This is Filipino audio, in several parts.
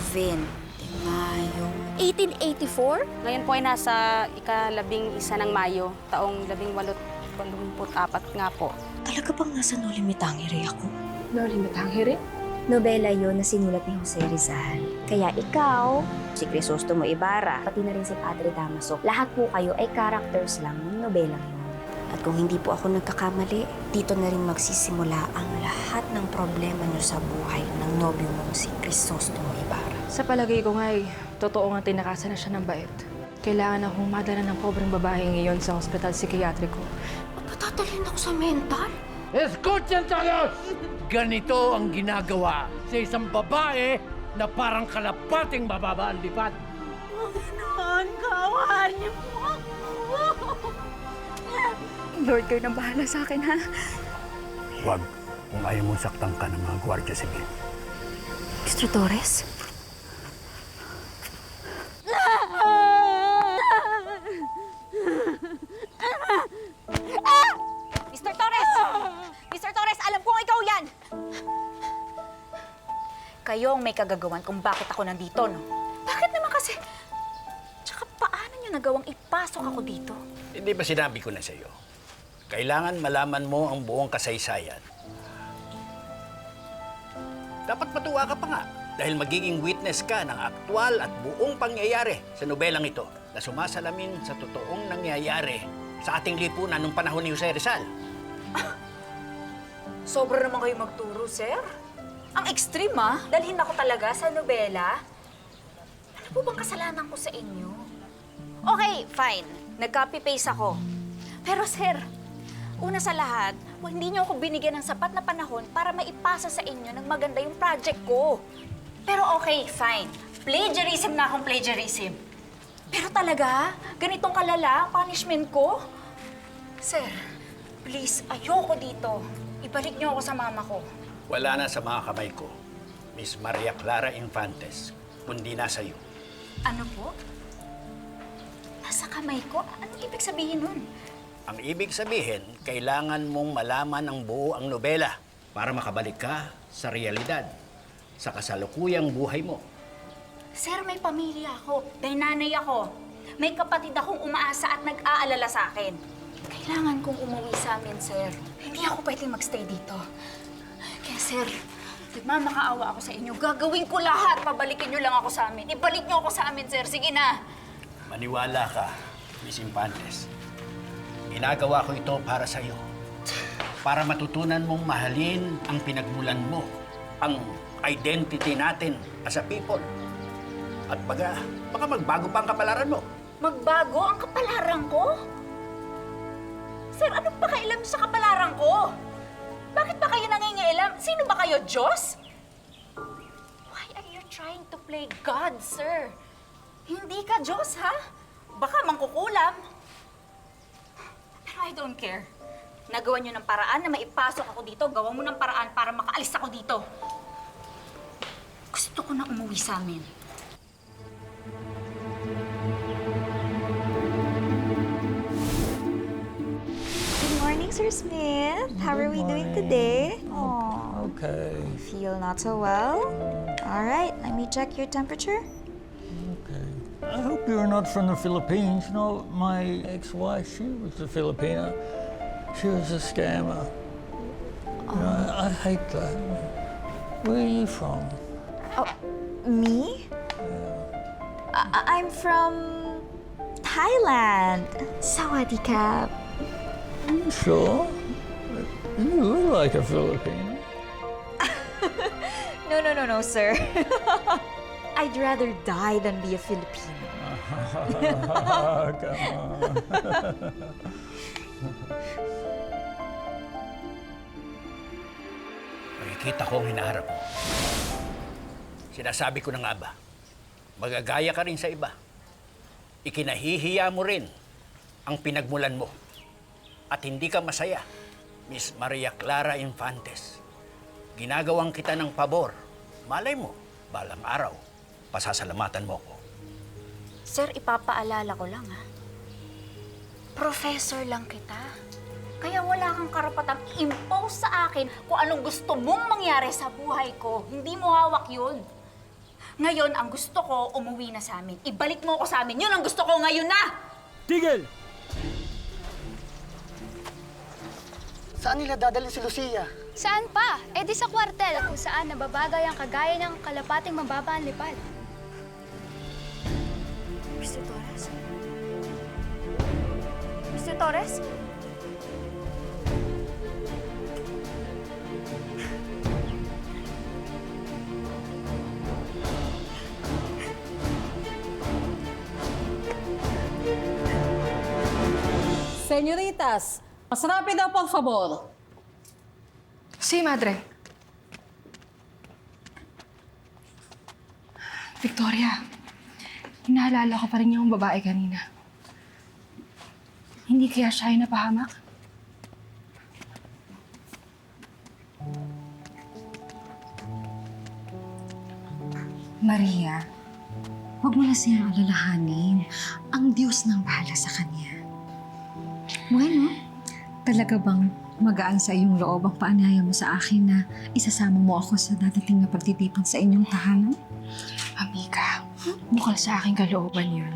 de Mayo. 1884? Ngayon po ay nasa ika-11 ng Mayo, taong 1884 nga po. Talaga bang nasa No Limitangere ako? No Limitangere? Nobela yon na sinulat ni Jose Rizal. Kaya ikaw, si Crisostomo Ibarra, pati na rin si Padre Damaso, lahat po kayo ay characters lang ng nobelang yun. At kung hindi po ako nagkakamali, dito na rin magsisimula ang lahat ng problema niyo sa buhay ng nobyo mong si Crisostomo Ibarra. Sa palagay ko nga totoo nga tinakasan na siya ng bait. Kailangan akong madala ng pobreng babae ngayon sa ospital psikiatriko. Patatalin ako sa mental? Escuchen todos! Ganito ang ginagawa sa isang babae na parang kalapating mababa ang lipad. Panginoon, kaawaan niyo po ako! Lord, kayo nang bahala sa akin, ha? Huwag kung ayaw mong saktan ka ng mga Guardia Civil. Mr. Torres? Mr. Torres! Mr. Torres, alam kong ikaw yan! Kayo ang may kagagawan kung bakit ako nandito, no? Bakit naman kasi? Tsaka paano niyo nagawang ipasok ako dito? Hindi ba sinabi ko na sa iyo? Kailangan malaman mo ang buong kasaysayan. Dapat matuwa ka pa nga dahil magiging witness ka ng aktwal at buong pangyayari sa nobelang ito na sumasalamin sa totoong nangyayari sa ating lipunan nung panahon ni Jose Rizal. Sobra naman kayo magturo, sir. Ang extreme, ah. Dalhin ako talaga sa nobela. Ano po bang kasalanan ko sa inyo? Okay, fine. Nag-copy-paste ako. Pero, sir, una sa lahat, hindi niyo ako binigyan ng sapat na panahon para maipasa sa inyo ng maganda yung project ko. Pero okay, fine. Plagiarism na akong plagiarism. Pero talaga, ganitong kalala ang punishment ko? Sir, please, ayoko dito. Ibalik niyo ako sa mama ko. Wala na sa mga kamay ko, Miss Maria Clara Infantes, kundi nasa iyo. Ano po? Nasa kamay ko? Anong ibig sabihin nun? Ang ibig sabihin, kailangan mong malaman ang buo ang nobela para makabalik ka sa realidad, sa kasalukuyang buhay mo. Sir, may pamilya ako. May nanay ako. May kapatid akong umaasa at nag-aalala sa akin. Kailangan kong umuwi sa amin, sir. Hindi ako pwedeng magstay dito. Kaya, sir, nagmamakaawa ako sa inyo. Gagawin ko lahat. Pabalikin niyo lang ako sa amin. Ibalik niyo ako sa amin, sir. Sige na. Maniwala ka, Miss Infantes. Ginagawa ko ito para sa iyo. Para matutunan mong mahalin ang pinagmulan mo, ang identity natin as a people. At baka magbago pa ang kapalaran mo. Magbago ang kapalaran ko? Sir, anong pakailam sa kapalaran ko? Bakit ba kayo nangingialam? Sino ba kayo, Diyos? Why are you trying to play God, sir? Hindi ka Diyos, ha? Baka mangkukulam. Pero I don't care. Nagawa niyo ng paraan na maipasok ako dito. Gawa mo ng paraan para makaalis ako dito. Gusto ko na umuwi sa amin. Good morning, Sir Smith. How are we doing today? Oh, Okay, feel not so well? All right, let me check your temperature. okay. I hope you're not from the Philippines. You know, my ex-wife, she was a Filipina. She was a scammer. You know, I hate that. Where are you from? Oh, me? I'm from Thailand. Sawadee Krap. Are you sure? You look like a Filipino. No, sir. I'd rather die than be a Filipino. Come on. Nakikita ko ang hinaharap mo. Sinasabi ko na nga ba, magagaya ka rin sa iba. Ikinahihiya mo rin ang pinagmulan mo. At hindi ka masaya, Miss Maria Clara Infantes. Ginagawang kita ng pabor. Malay mo, balang araw, pasasalamatan mo ko. Sir, ipapaalala ko lang, ha? Professor lang kita. Kaya wala kang karapatang impose sa akin kung anong gusto mong mangyari sa buhay ko. Hindi mo hawak yun. Ngayon, ang gusto ko, umuwi na sa amin. Ibalik mo ako sa amin. Yun ang gusto ko ngayon na! Tigil! Saan nila dadalhin si Lucia? Saan pa? Eh di sa kwartel kung saan nababagay ang kagaya ng kalapating mababa ang lipad. Mr. Torres? Mr. Torres? Señoritas, mas rápido, por favor. Si, madre. Victoria, inaalala ko pa rin yung babae kanina. Hindi kaya siya yung napahamak? Maria, huwag mo na siyang alalahanin. Ang Diyos nang bahala sa kanya. Bueno, talaga bang magaan sa iyong loob ang paanyaya mo sa akin na isasama mo ako sa dadating na pagtitipon sa inyong tahanan? Amiga, bukal sa aking kalooban yun.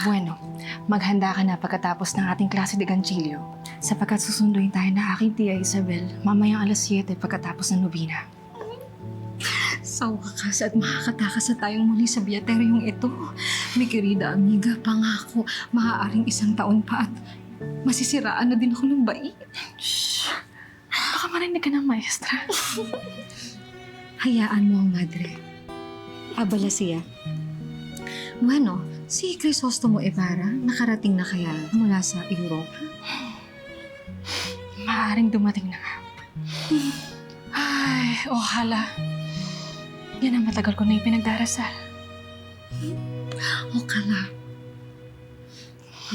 Bueno, maghanda ka na pagkatapos ng ating klase de Ganchillo sapagkat susunduin tayo na aking tia Isabel mamayang alas 7 pagkatapos ng nobina. Sa wakas at makakatakas na tayong muli sa biyateryong ito. Mi querida amiga, pangako, maaaring 1 taon pa at masisiraan na din ako ng bait. Shh! Baka marinig ka ng maestra. Hayaan mo ang madre. Abala siya. Bueno, si Crisostomo Ibarra, nakarating na kaya mula sa Europa? Maaaring dumating na nga. Ay, hala. Yan ang matagal ko na ipinagdarasal. O kala.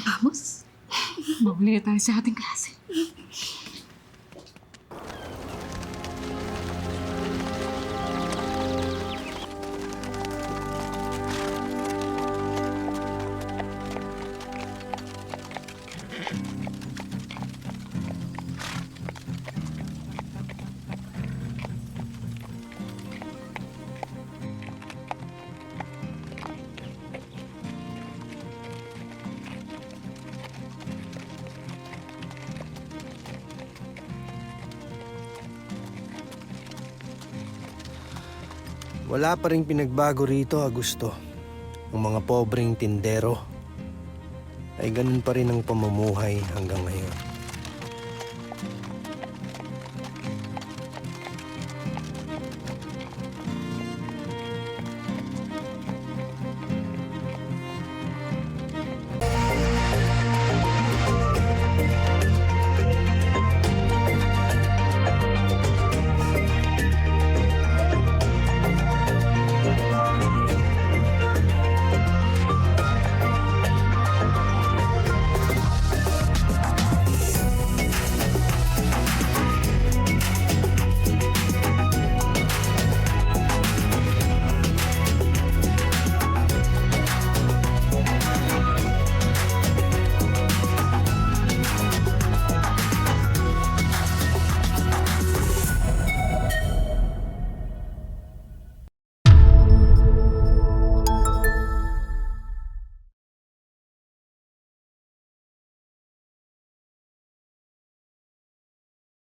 Vamos? Mahuli na tayo sa ating klase. Wala pa rin pinagbago rito, Augusto. Ang mga pobreng tindero ay ganun pa rin ang pamumuhay hanggang ngayon.